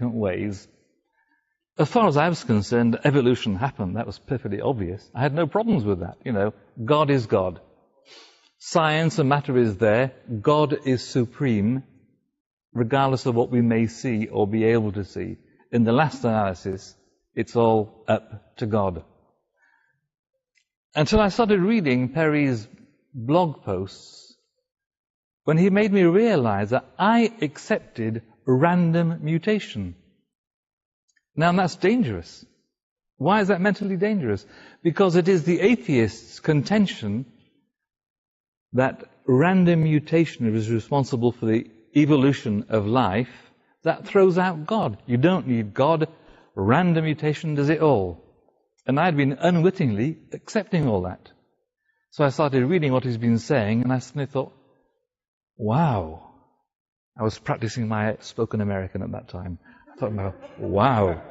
significant ways. As far as I was concerned, evolution happened. That was perfectly obvious. I had no problems with that. God is God. Science and matter is there. God is supreme, regardless of what we may see or be able to see. In the last analysis, it's all up to God. Until I started reading Perry's blog posts, when he made me realize that I accepted random mutation. Now that's dangerous. Why is that mentally dangerous? Because it is the atheist's contention that random mutation is responsible for the evolution of life that throws out God. You don't need God. Random mutation does it all. And I'd been unwittingly accepting all that. So I started reading what he's been saying, and I suddenly thought, wow. I was practicing my spoken American at that time. I thought, wow.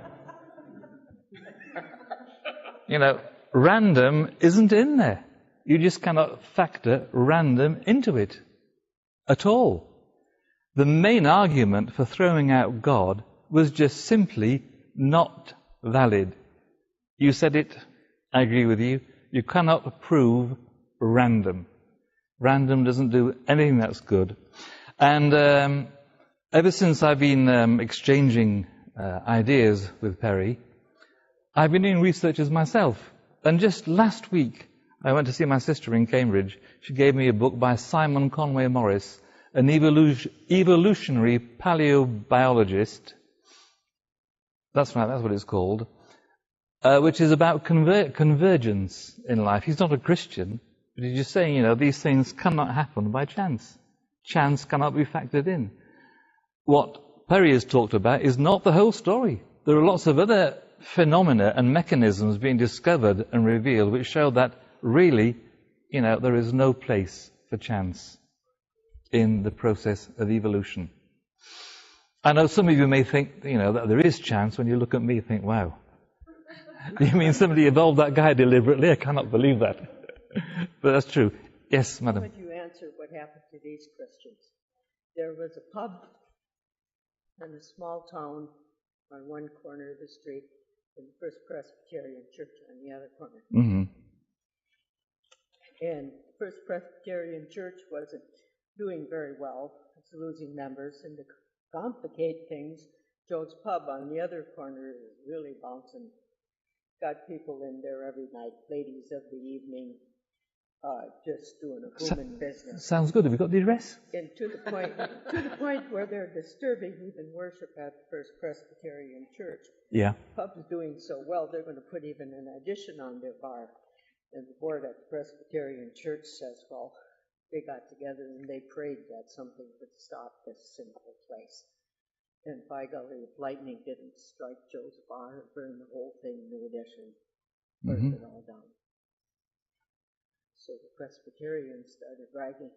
Random isn't in there. You just cannot factor random into it at all. The main argument for throwing out God was just simply not valid. You said it, I agree with you. You cannot prove random. Random doesn't do anything that's good. And ever since I've been exchanging ideas with Perry, I've been doing researches myself. And just last week, I went to see my sister in Cambridge. She gave me a book by Simon Conway Morris, an evolutionary paleobiologist. That's right, that's what it's called. Which is about convergence in life. He's not a Christian, but he's just saying, these things cannot happen by chance. Chance cannot be factored in. What Perry has talked about is not the whole story. There are lots of other phenomena and mechanisms being discovered and revealed which show that really, there is no place for chance in the process of evolution. I know some of you may think, that there is chance. When you look at me, you think, wow. You mean somebody evolved that guy deliberately? I cannot believe that. But that's true. Yes, madam. How would you answer what happened to these Christians? There was a pub in a small town on one corner of the street, and the First Presbyterian Church on the other corner. Mm-hmm. And the First Presbyterian Church wasn't doing very well. It's losing members, and to complicate things, Joe's Pub on the other corner is really bouncing. Got people in there every night, ladies of the evening, just doing a booming business. Sounds good. Have you got the address? And to the point where they're disturbing even worship at the First Presbyterian Church. Yeah. The pub's doing so well, they're going to put even an addition on their bar. And the board at the Presbyterian Church says, well, they got together and they prayed that something would stop this sinful place. And by golly, if lightning didn't strike Joe's bar and burn the whole thing, new addition, burned it all down. So the Presbyterians started bragging.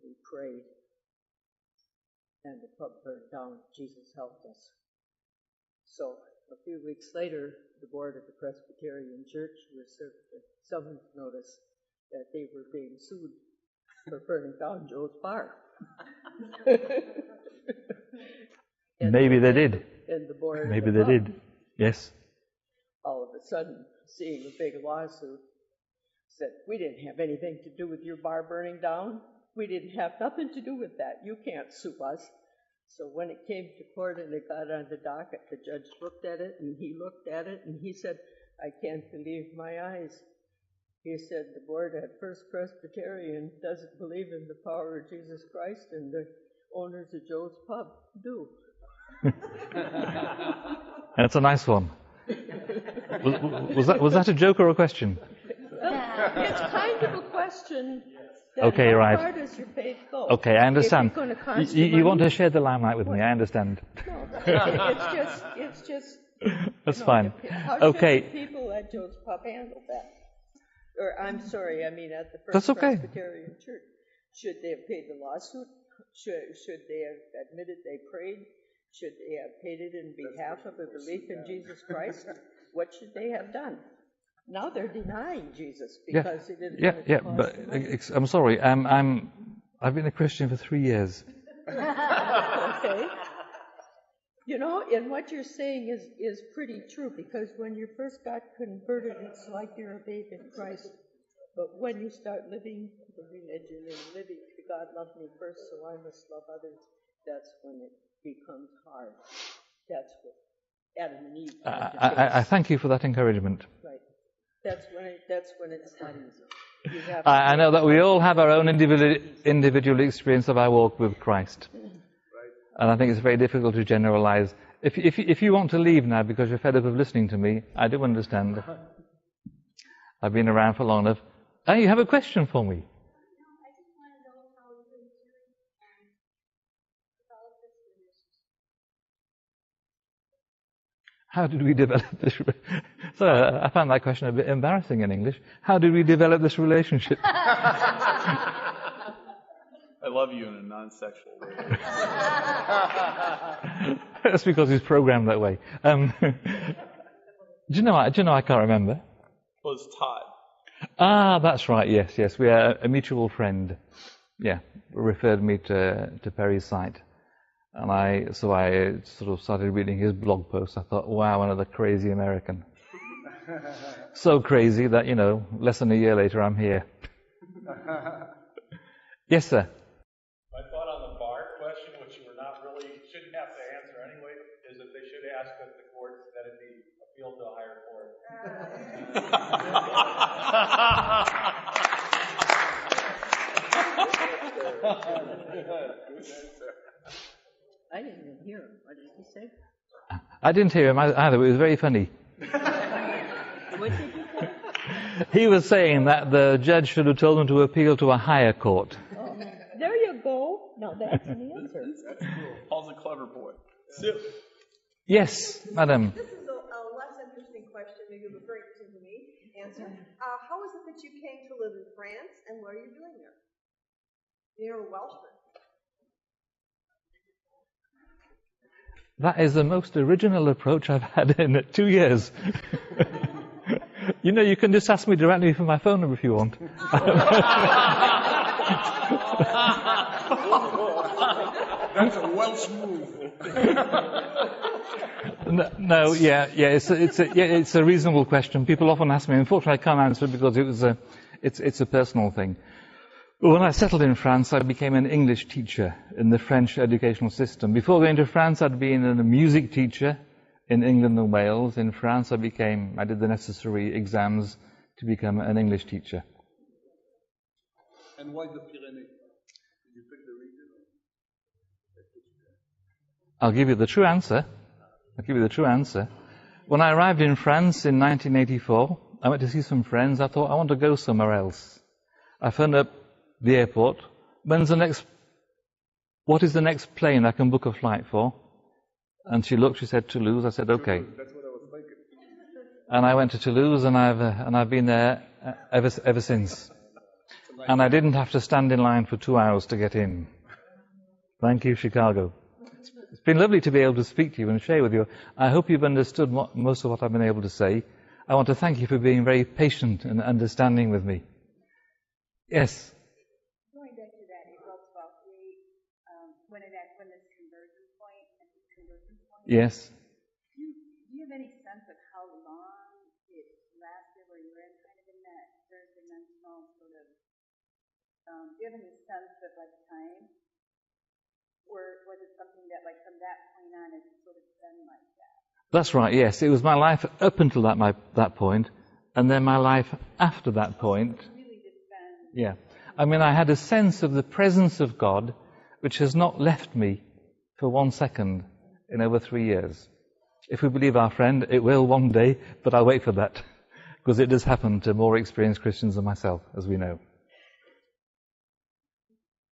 We prayed, and the pub burned down. Jesus helped us. So a few weeks later, the board of the Presbyterian Church was served a summons notice that they were being sued for burning down Joe's bar. Maybe they did. And the board Maybe they did. Yes. All of a sudden, seeing a big lawsuit, said, we didn't have anything to do with your bar burning down. We didn't have nothing to do with that. You can't sue us. So when it came to court and it got on the docket, the judge looked at it, and he looked at it, and he said, I can't believe my eyes. He said, the board at First Presbyterian doesn't believe in the power of Jesus Christ, and the owners of Joe's Pub do. That's a nice one. Was that a joke or a question? It's kind of a question. Okay, right. How far does your faith go? Okay, I understand. You want to money? share the limelight with me, I understand. No, it's just. That's fine. How Okay. should the people at Joe's Pub handle that? Or I'm sorry, I mean at the That's First okay. Presbyterian Church. Should they have paid the lawsuit? Should they have admitted they prayed? Should they have paid it in behalf of a belief in Jesus Christ? What should they have done? Now they're denying Jesus because they didn't. But I'm sorry. I've been a Christian for 3 years. Okay. You know, and what you're saying is pretty true, because when you first got converted, it's like you're a babe in Christ. But when you start living the religion and living to God loved me first, so I must love others, that's when it becomes hard. That's what Adam and Eve had to face. I thank you for that encouragement. Right. That's when it's not easy. I know that we all have our own individual experience of our walk with Christ. And I think it's very difficult to generalize. If you want to leave now because you're fed up of listening to me, I do understand. I've been around for long enough. Oh, you have a question for me? No, I just want to know how you and Julie developed this relationship. How did we develop this? Sorry, I found that question a bit embarrassing in English. How did we develop this relationship? I love you in a non-sexual way. That's because he's programmed that way. Do you know? I can't remember. Well, it's Todd. Ah, that's right. Yes. We are a mutual friend. Yeah, referred me to Perry's site, and I sort of started reading his blog posts. I thought, wow, another crazy American. So crazy that less than a year later, I'm here. Yes, sir. My thought on the bar question, which you shouldn't have to answer anyway, is that they should ask of the courts that it be appealed to a higher court. I didn't even hear him. What did he say? I didn't hear him either. It was very funny. What did you say? He was saying that the judge should have told him to appeal to a higher court. Oh, there you go. Now that's an answer. That's cool. Paul's a clever boy. Yes, madam. This is a less interesting question, maybe a very interesting to me answer. How is it that you came to live in France, and what are you doing there? You're a Welshman. That is the most original approach I've had in 2 years. You can just ask me directly for my phone number if you want. That's a Welsh move. No, it's a reasonable question. People often ask me. Unfortunately, I can't answer it because it's a personal thing. Well, when I settled in France, I became an English teacher in the French educational system. Before going to France, I'd been a music teacher in England and Wales. In France, I did the necessary exams to become an English teacher. And why the Pyrenees? Did you pick the region? I'll give you the true answer. When I arrived in France in 1984, I went to see some friends. I thought, I want to go somewhere else. I phoned up the airport. What is the next plane I can book a flight for? And she looked, she said Toulouse. I said, okay. That's what I was thinking. And I went to Toulouse, and I've been there ever since. And I didn't have to stand in line for 2 hours to get in. Thank you, Chicago. It's been lovely to be able to speak to you and share with you. I hope you've understood most of what I've been able to say. I want to thank you for being very patient and understanding with me. Yes? Going back to that April 12th date, when this conversion point, Yes. Do you have any sense of how long it lasted, where you were in that third dimensional sort of, do you have any sense of time? Or was it something that from that point on it's sort of been like that? That's right, yes. It was my life up until that point, and then my life after that point. Really just been... Yeah. I had a sense of the presence of God, which has not left me for 1 second in over 3 years. If we believe our friend, it will one day, but I'll wait for that, because it does happen to more experienced Christians than myself, as we know.